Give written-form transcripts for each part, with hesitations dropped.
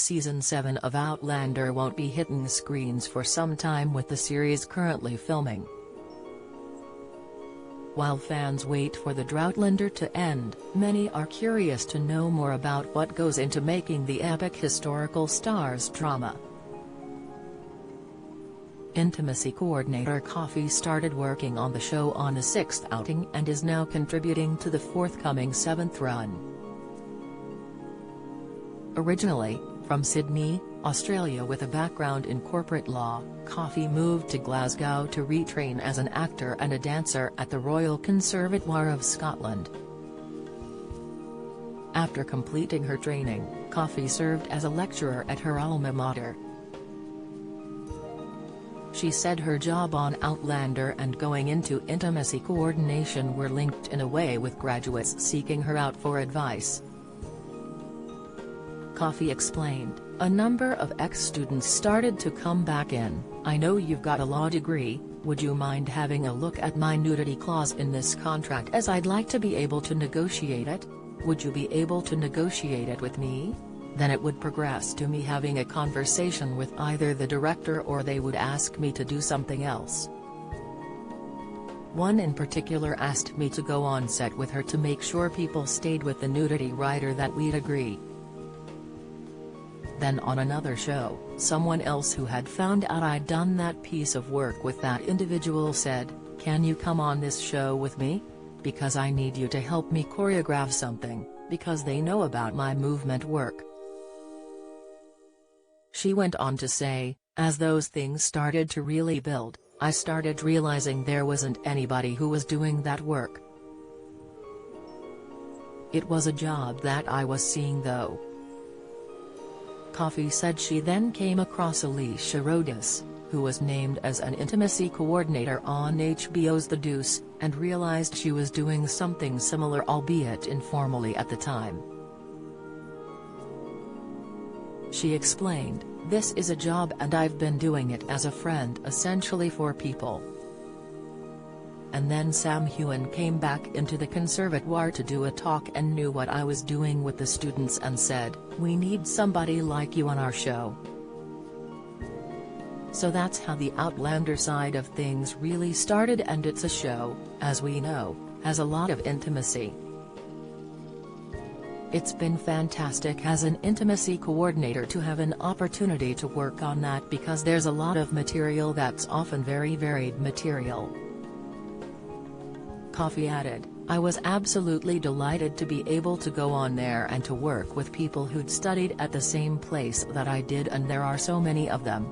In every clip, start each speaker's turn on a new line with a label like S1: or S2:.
S1: Season 7 of Outlander won't be hitting screens for some time, with the series currently filming. While fans wait for the Outlander to end, many are curious to know more about what goes into making the epic historical Starz drama. Intimacy coordinator Coffee started working on the show on a 6th outing and is now contributing to the forthcoming 7th run. Originally from Sydney, Australia with a background in corporate law, Coffee moved to Glasgow to retrain as an actor and a dancer at the Royal Conservatoire of Scotland. After completing her training, Coffee served as a lecturer at her alma mater. She said her job on Outlander and going into intimacy coordination were linked in a way, with graduates seeking her out for advice. Coffee explained, "A number of ex-students started to come back in. I know you've got a law degree, would you mind having a look at my nudity clause in this contract, as I'd like to be able to negotiate it? Would you be able to negotiate it with me?" Then it would progress to me having a conversation with either the director, or they would ask me to do something else. One in particular asked me to go on set with her to make sure people stayed with the nudity writer, that we'd agree. Then on another show, someone else who had found out I'd done that piece of work with that individual said, "Can you come on this show with me? Because I need you to help me choreograph something, because they know about my movement work." She went on to say, "As those things started to really build, I started realizing there wasn't anybody who was doing that work. It was a job that I was seeing though." Coffee said she then came across Alicia Rodis, who was named as an intimacy coordinator on HBO's The Deuce, and realized she was doing something similar, albeit informally at the time. She explained, "This is a job and I've been doing it as a friend, essentially, for people." And then Sam Heughan came back into the conservatoire to do a talk and knew what I was doing with the students and said, "We need somebody like you on our show." So that's how the Outlander side of things really started, and it's a show, as we know, has a lot of intimacy. It's been fantastic as an intimacy coordinator to have an opportunity to work on that, because there's a lot of material that's often very varied material. Coffee added, "I was absolutely delighted to be able to go on there and to work with people who'd studied at the same place that I did, and there are so many of them."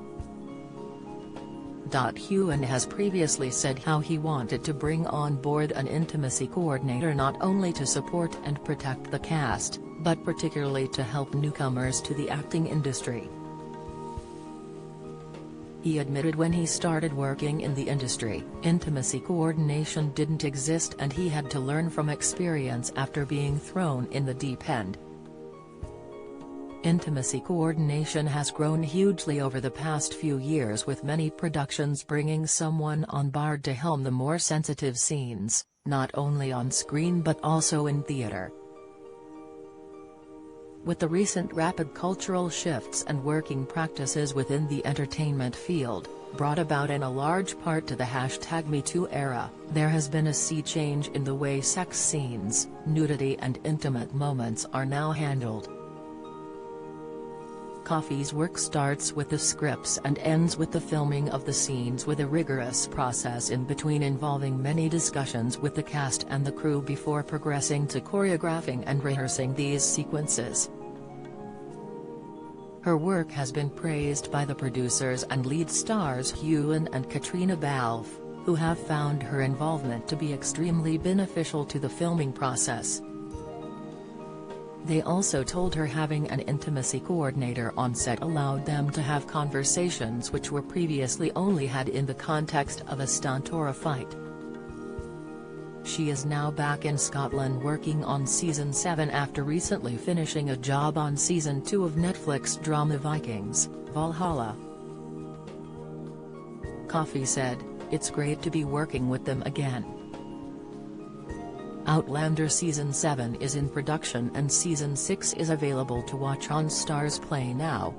S1: Heughan has previously said how he wanted to bring on board an intimacy coordinator not only to support and protect the cast, but particularly to help newcomers to the acting industry. He admitted when he started working in the industry, intimacy coordination didn't exist and he had to learn from experience after being thrown in the deep end. Intimacy coordination has grown hugely over the past few years, with many productions bringing someone on board to helm the more sensitive scenes, not only on screen but also in theater. With the recent rapid cultural shifts and working practices within the entertainment field, brought about in a large part to the #MeToo era, there has been a sea change in the way sex scenes, nudity and intimate moments are now handled. Coffee's work starts with the scripts and ends with the filming of the scenes, with a rigorous process in between involving many discussions with the cast and the crew before progressing to choreographing and rehearsing these sequences. Her work has been praised by the producers and lead stars Heughan and Katrina Balfe, who have found her involvement to be extremely beneficial to the filming process. They also told her having an intimacy coordinator on set allowed them to have conversations which were previously only had in the context of a stunt or a fight. She is now back in Scotland working on Season 7 after recently finishing a job on Season 2 of Netflix drama Vikings, Valhalla. Coffee said, "It's great to be working with them again. Outlander Season 7 is in production and Season 6 is available to watch on Starz Play now.